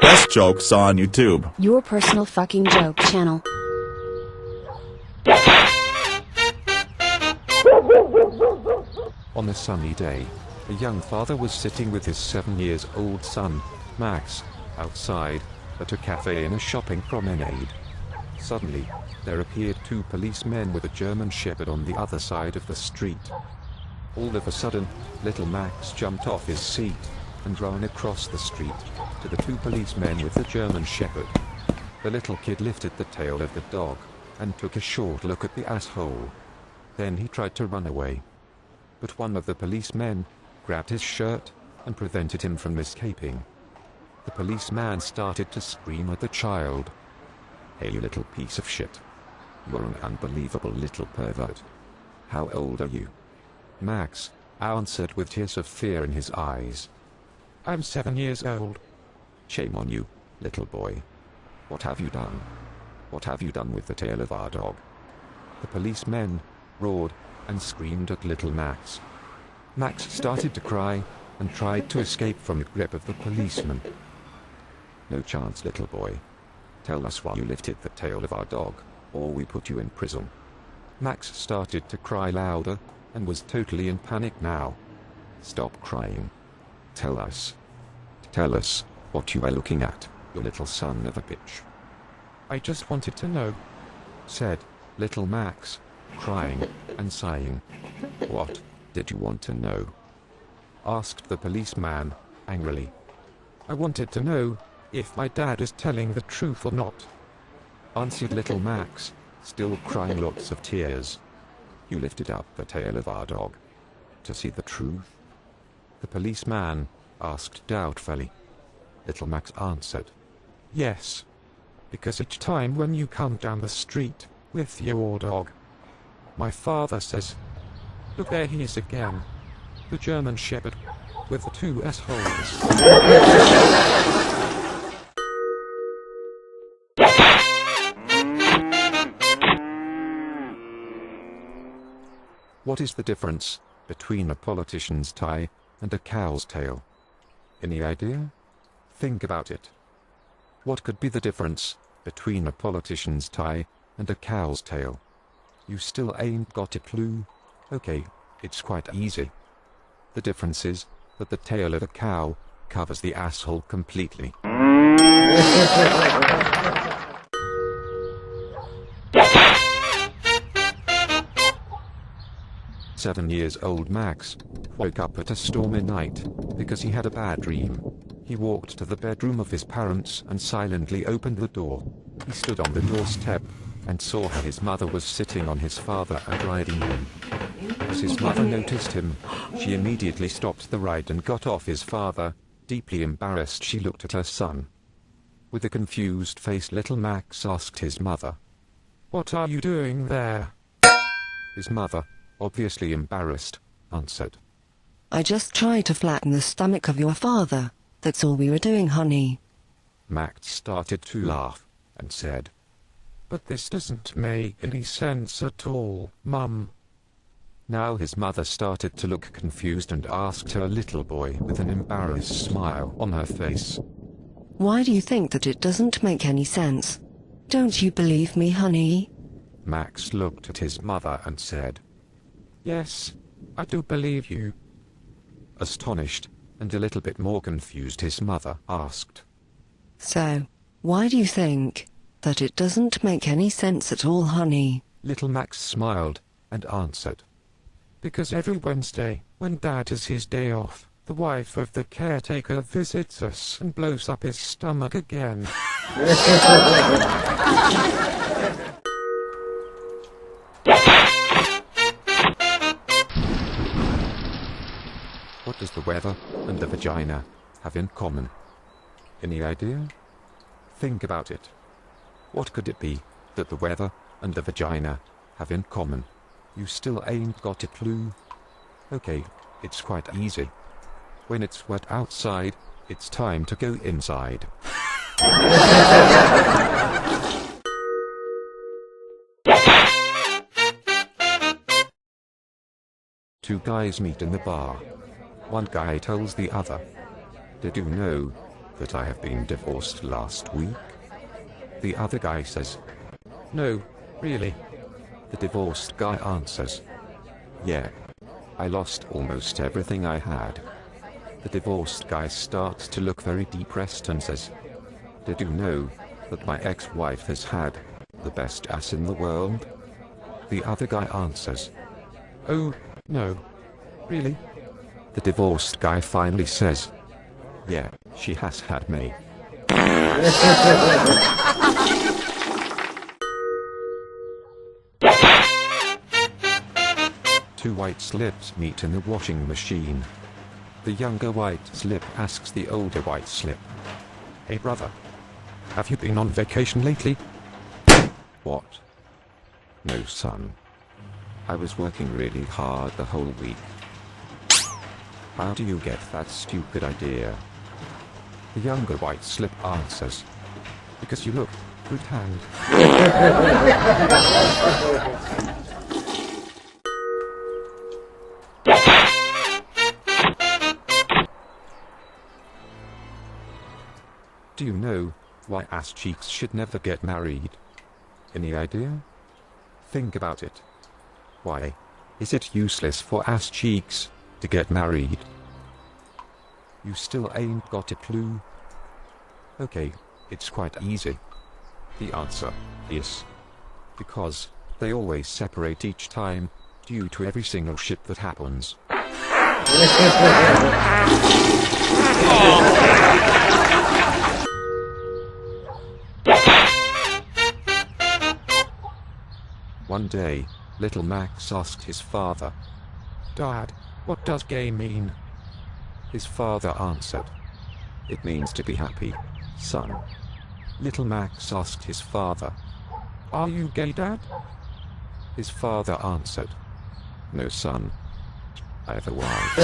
Best jokes on YouTube. Your personal fucking joke channel. On a sunny day, a young father was sitting with his 7-year-old son, Max, outside, at a cafe in a shopping promenade. Suddenly, there appeared 2 policemen with a German Shepherd on the other side of the street. All of a sudden, little Max jumped off his seat and ran across the street to the 2 policemen with the German Shepherd. The little kid lifted the tail of the dog and took a short look at the asshole. Then he tried to run away. But one of the policemen grabbed his shirt and prevented him from escaping. The policeman started to scream at the child. "Hey, you little piece of shit. You're an unbelievable little pervert. How old are you?" Max answered with tears of fear in his eyes. "I'm 7 years old." "Shame on you, little boy. What have you done? What have you done with the tail of our dog?" The policemen roared and screamed at little Max. Max started to cry and tried to escape from the grip of the policeman. "No chance, little boy. Tell us why you lifted the tail of our dog, or we put you in prison." Max started to cry louder and was totally in panic now. "Stop crying. Tell us. Tell us what you are looking at, you little son of a bitch." "I just wanted to know," said little Max, crying and sighing. "What did you want to know?" asked the policeman angrily. "I wanted to know if my dad is telling the truth or not," answered little Max, still crying lots of tears. "You lifted up the tail of our dog to see the truth?" the policeman asked doubtfully. Little Max answered, "Yes, because each time when you come down the street with your dog, my father says, 'Look, there he is again, the German Shepherd with the 2 assholes.'" What is the difference between a politician's tie and a cow's tail? Any idea? Think about it. What could be the difference between a politician's tie and a cow's tail? You still ain't got a clue? Okay, it's quite easy. The difference is that the tail of a cow covers the asshole completely. 7-year-old Max woke up at a stormy night because he had a bad dream. He walked to the bedroom of his parents and silently opened the door. He stood on the doorstep and saw how his mother was sitting on his father and riding him. As his mother noticed him, she immediately stopped the ride and got off his father. Deeply embarrassed, she looked at her son. With a confused face, little Max asked his mother, "What are you doing there?" His mother, obviously embarrassed, answered, "I just tried to flatten the stomach of your father. That's all we were doing, honey." Max started to laugh and said, "But this doesn't make any sense at all, Mum." Now his mother started to look confused and asked her little boy with an embarrassed smile on her face, "Why do you think that it doesn't make any sense? Don't you believe me, honey?" Max looked at his mother and said, "Yes, I do believe you." Astonished and a little bit more confused, his mother asked, "So, why do you think that it doesn't make any sense at all, honey?" Little Max smiled and answered, "Because every Wednesday, when Dad has his day off, the wife of the caretaker visits us and blows up his stomach again." What does the weather and the vagina have in common? Any idea? Think about it. What could it be that the weather and the vagina have in common? You still ain't got a clue? Okay, it's quite easy. When it's wet outside, it's time to go inside. Two guys meet in the bar. One guy tells the other, "Did you know that I have been divorced last week? The other guy says, no, really. The divorced guy answers, yeah. I lost almost everything I had. The divorced guy starts to look very depressed and says, did you know that my ex-wife has had the best ass in the world? The other guy answers, oh, no. Really? The divorced guy finally says, yeah, she has had me. Two white slips meet in the washing machine. The younger white slip asks the older white slip, hey brother, have you been on vacation lately? What? No son. I was working really hard the whole week. How do you get that stupid idea? The younger white slip answers, because you look good hand. Do you know why ass cheeks should never get married? Any idea? Think about it. Why is it useless for ass cheeks to get married? You still ain't got a clue? Okay, it's quite easy. The answer is because they always separate each time due to every single shit that happens. One day, little Max asked his father, Dad, what does gay mean? His father answered, it means to be happy, son. Little Max asked his father, are you gay, Dad? His father answered, no son, I have a wife.